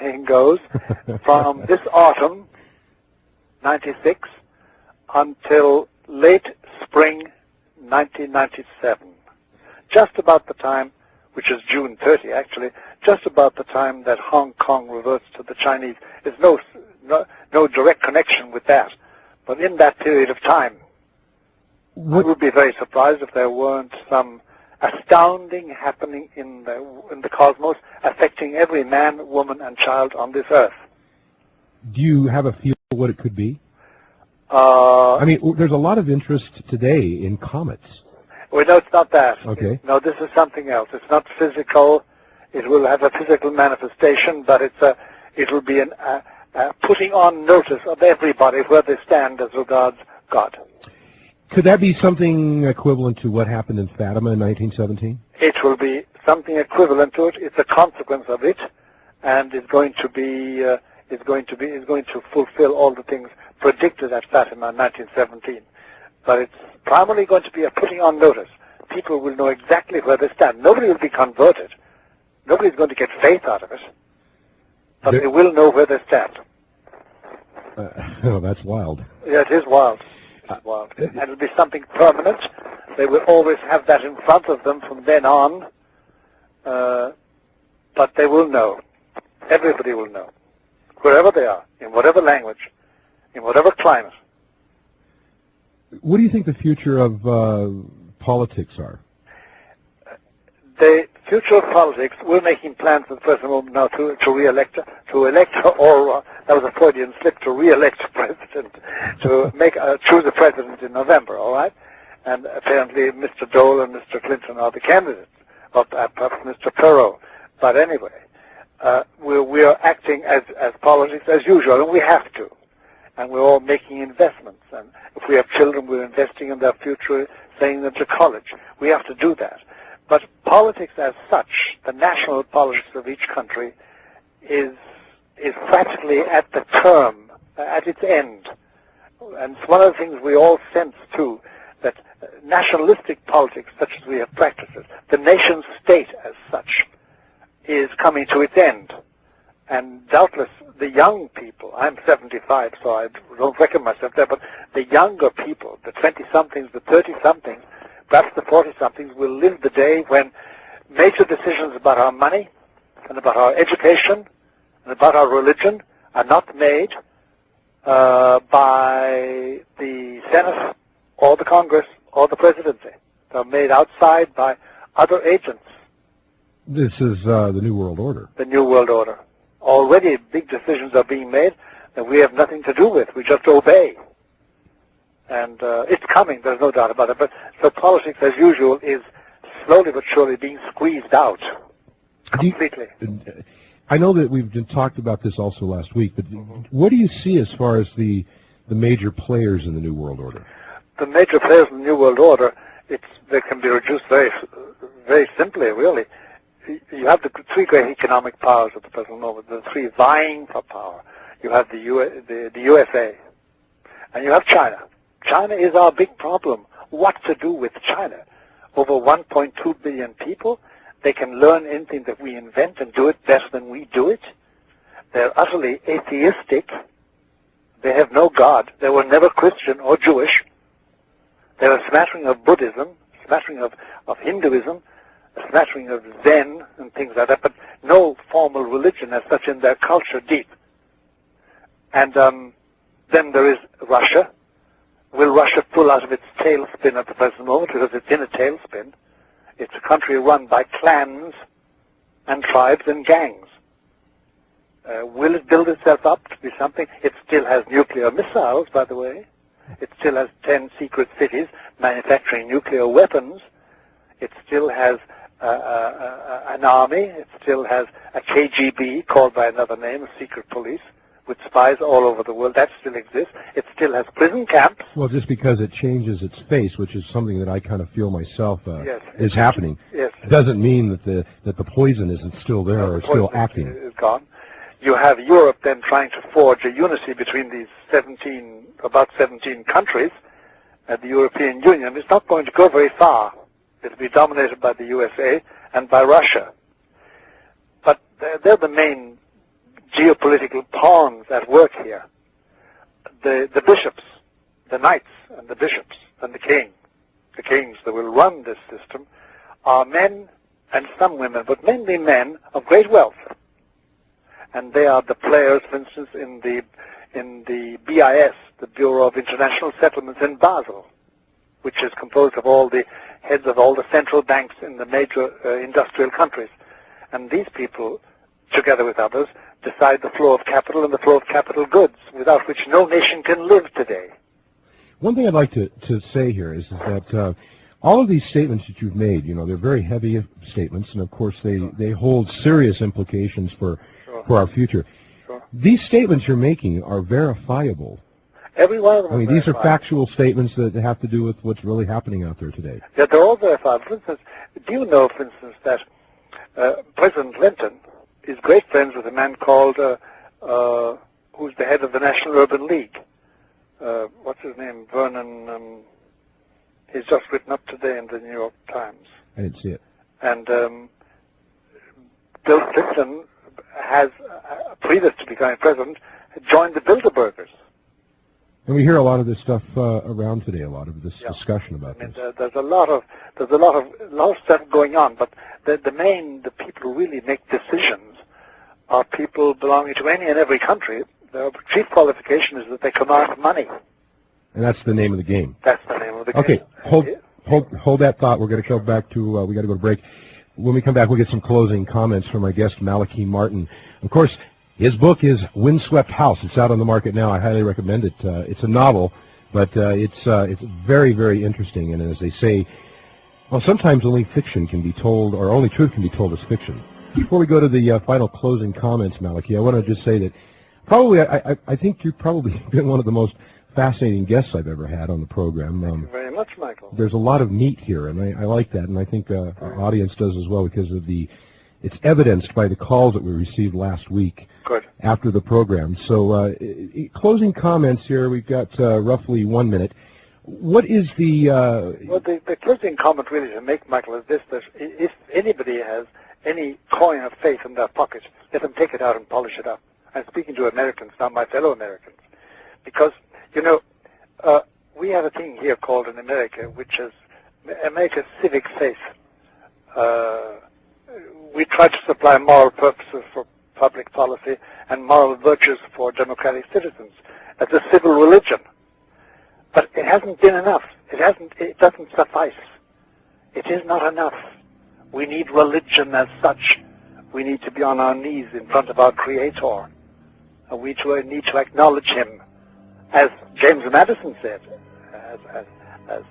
anything goes, from this autumn, 96, until late spring 1997. Just about the time, which is June 30 actually, just about the time that Hong Kong reverts to the Chinese. There's no direct connection with that. But in that period of time, I would be very surprised if there weren't some astounding happening in the cosmos affecting every man, woman, and child on this earth. Do you have a feel for what it could be? I mean, there's a lot of interest today in comets. Well, no, it's not that. Okay. No, this is something else. It's not physical. It will have a physical manifestation, but it will be a putting on notice of everybody where they stand as regards God. Could that be something equivalent to what happened in Fatima in 1917? It will be something equivalent to it. It's a consequence of it, and it's going to fulfill all the things predicted at Fatima in 1917. But it's primarily going to be a putting on notice. People will know exactly where they stand. Nobody will be converted. Nobody's going to get faith out of it. But they will know where they stand. Oh, that's wild. Yeah, it is wild. It's wild. And it'll be something permanent. They will always have that in front of them from then on. But they will know. Everybody will know. Wherever they are, in whatever language, in whatever climate. What do you think the future of politics are? The future of politics, we're making plans at the present moment now to re-elect, or that was a Freudian slip, to re-elect a president, to choose a president in November, all right? And apparently Mr. Dole and Mr. Clinton are the candidates, or perhaps Mr. Perot. But anyway, we are acting as politics as usual, and we have to. And we're all making investments. And if we have children, we're investing in their future, sending them to college. We have to do that. But politics as such, the national politics of each country, is practically at the term, at its end. And it's one of the things we all sense, too, that nationalistic politics, such as we have practiced it, the nation state as such, is coming to its end. And doubtless the young people, I'm 75, so I don't reckon myself there, but the younger people, the 20-somethings, the 30-somethings, perhaps the 40-somethings, will live the day when major decisions about our money and about our education and about our religion are not made by the Senate or the Congress or the presidency. They're made outside by other agents. This is the New World Order. The New World Order. Already big decisions are being made that we have nothing to do with. We just obey. And it's coming, there's no doubt about it. But so politics, as usual, is slowly but surely being squeezed out completely. I know that we've talked about this also last week, but what do you see as far as the major players in the New World Order? The major players in the New World Order, they can be reduced very, very simply, really. You have the three great economic powers at the present moment, the three vying for power. You have the USA, and you have China. China is our big problem. What to do with China? Over 1.2 billion people. They can learn anything that we invent and do it better than we do it. They're utterly atheistic. They have no God. They were never Christian or Jewish. They're a smattering of Buddhism, a smattering of Hinduism, a smattering of Zen and things like that, but no formal religion as such in their culture deep. And then there is Russia. Will Russia pull out of its tailspin at the present moment? Because it's in a tailspin. It's a country run by clans and tribes and gangs. Will it build itself up to be something? It still has nuclear missiles, by the way. It still has 10 secret cities manufacturing nuclear weapons. It still has an army. It still has a KGB, called by another name, a secret police, with spies all over the world. That still exists. It still has prison camps. Well, just because it changes its face, which is something that I kind of feel myself is happening, doesn't mean that the poison isn't still there or still acting. Is gone. You have Europe then trying to forge a unity between these about 17 countries, and the European Union is not going to go very far. It will be dominated by the USA and by Russia. But they're the main geopolitical pawns at work here. The bishops, the knights and the bishops and the kings that will run this system are men and some women, but mainly men of great wealth. And they are the players, for instance, in the BIS, the Bureau of International Settlements in Basel, which is composed of all the heads of all the central banks in the major industrial countries. And these people, together with others, decide the flow of capital and the flow of capital goods, without which no nation can live today. One thing I'd like to say here is that all of these statements that you've made, they're very heavy statements, and of course they hold serious implications for our future. Sure. These statements you're making are verifiable. Every one of them. I mean, these are factual statements that have to do with what's really happening out there today. Yeah, they're all verifiable. For instance, do you know, for instance, that President Clinton is great friends with a man called, who's the head of the National Urban League. What's his name? Vernon. He's just written up today in the New York Times. I didn't see it. And Bill Clinton has, previous to becoming president, joined the Bilderbergers. And we hear a lot of this stuff around today. A lot of this discussion about this. There's a lot of stuff going on, but the people who really make decisions are people belonging to any and every country. Their chief qualification is that they command money. And that's the name of the game. That's the name of the game. Okay, hold that thought. We're going to go back to, we got to go to break. When we come back, we'll get some closing comments from our guest, Malachi Martin. Of course, his book is Windswept House. It's out on the market now. I highly recommend it. It's a novel, but it's very, very interesting. And as they say, well, sometimes only fiction can be told, or only truth can be told as fiction. Before we go to the final closing comments, Malachi, I want to just say that probably, I think you've probably been one of the most fascinating guests I've ever had on the program. Thank you very much, Michael. There's a lot of meat here, and I like that, and I think our audience does as well, because of it's evidenced by the calls that we received last week after the program. So closing comments here, we've got roughly 1 minute. What is the... Well, the closing comment really to make, Michael, is this, that if anybody has any coin of faith in their pocket, let them take it out and polish it up. I'm speaking to Americans now, my fellow Americans, because, we have a thing here called in America, which is America's civic faith. We try to supply moral purposes for public policy and moral virtues for democratic citizens as a civil religion. But it hasn't been enough. It doesn't suffice. It is not enough. We need religion as such. We need to be on our knees in front of our Creator. And we need to acknowledge Him, as James Madison said, as